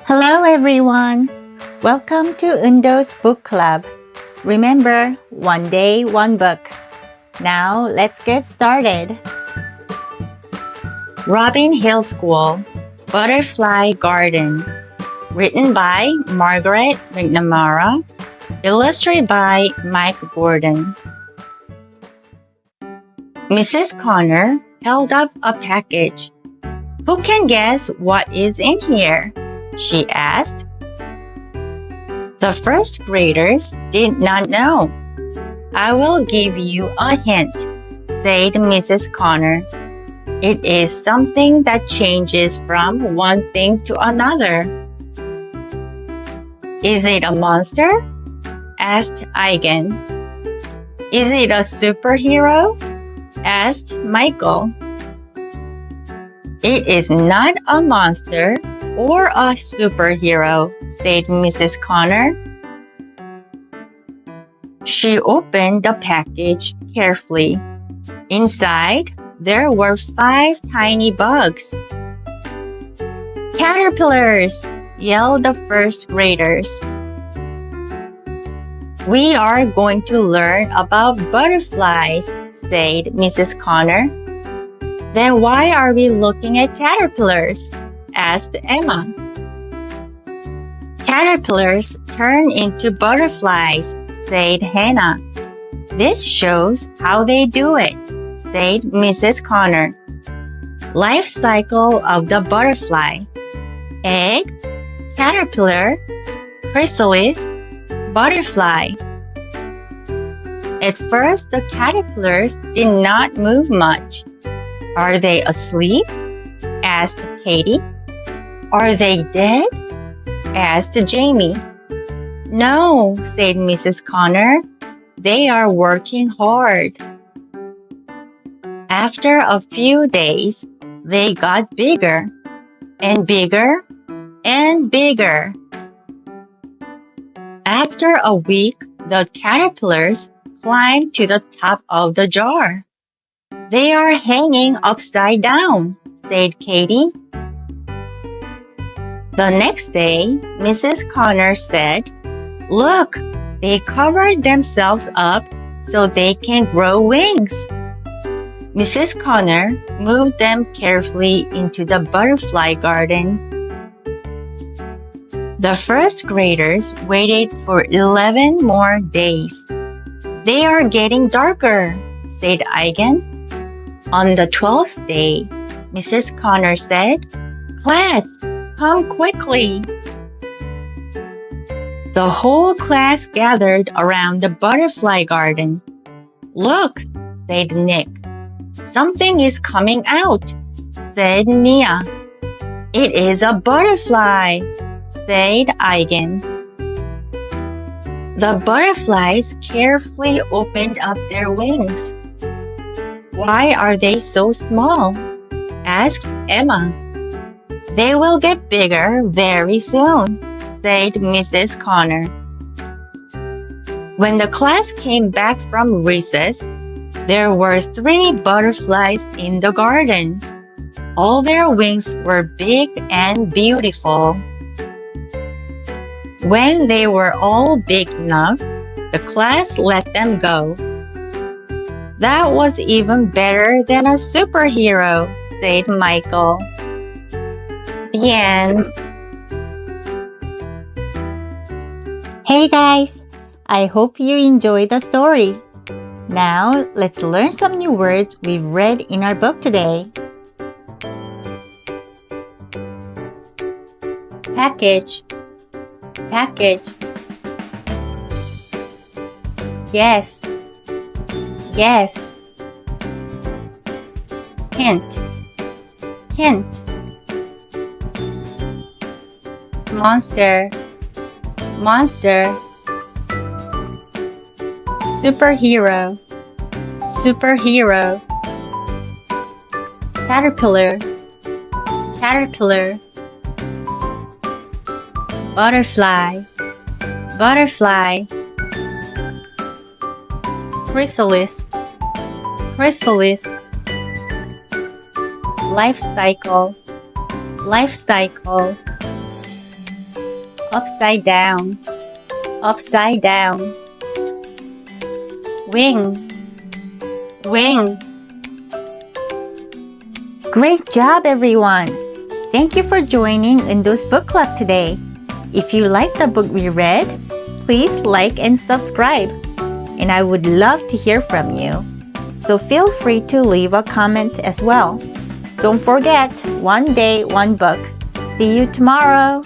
Hello everyone! Welcome to Eundo's Book Club. Remember, one day, one book. Now let's get started. Ro빈힐스쿨, Butterfly Garden. Written by Margaret McNamara. Illustrated by Mike Gordon. Mrs. Connor held up a package. Who can guess what is in here? She asked. The first graders did not know. I will give you a hint, said Mrs. Connor. It is something that changes from one thing to another. Is it a monster? Asked Eigen. Is it a superhero? Asked Michael. It is not a monster or a superhero, said Mrs. Connor. She opened the package carefully. Inside, there were 5 tiny bugs. Caterpillars, yelled the first graders. We are going to learn about butterflies, said Mrs. Connor. Then why are we looking at caterpillars? Asked Emma. Caterpillars turn into butterflies, said Hannah. This shows how they do it, said Mrs. Connor. Life cycle of the butterfly. Egg, caterpillar, chrysalis, butterfly. At first, the caterpillars did not move much. Are they asleep? Asked Katie. Are they dead? Asked Jamie. No, said Mrs. Connor. They are working hard. After a few days, they got bigger and bigger and bigger. After a week, the caterpillars climbed to the top of the jar. They are hanging upside down, said Katie. The next day, Mrs. Connor said, Look, they covered themselves up so they can grow wings. Mrs. Connor moved them carefully into the butterfly garden. The first graders waited for 11 more days. They are getting darker, said Eigen. On the 12th day, Mrs. Connor said, Class, come quickly. The whole class gathered around the butterfly garden. Look, said Nick. Something is coming out, said Nia. It is a butterfly, said Eigen. The butterflies carefully opened up their wings. Why are they so small? Asked Emma. They will get bigger very soon, said Mrs. Connor. When the class came back from recess, there were 3 butterflies in the garden. All their wings were big and beautiful. When they were all big enough, the class let them go. That was even better than a superhero, said Michael. The end. Hey guys, I hope you enjoyed the story. Now let's learn some new words we've read in our book today. Package, package. Yes, yes. Hint, hint. Monster, monster. Superhero, superhero. Caterpillar, caterpillar. Butterfly, butterfly. Chrysalis, chrysalis. Life cycle, life cycle. upside down, upside down. Wing, wing. Great job, everyone! Thank you for joining Eundo's book club today. If you like the book we read, please like and subscribe. And I would love to hear from you. So feel free to leave a comment as well. Don't forget, one day, one book. See you tomorrow!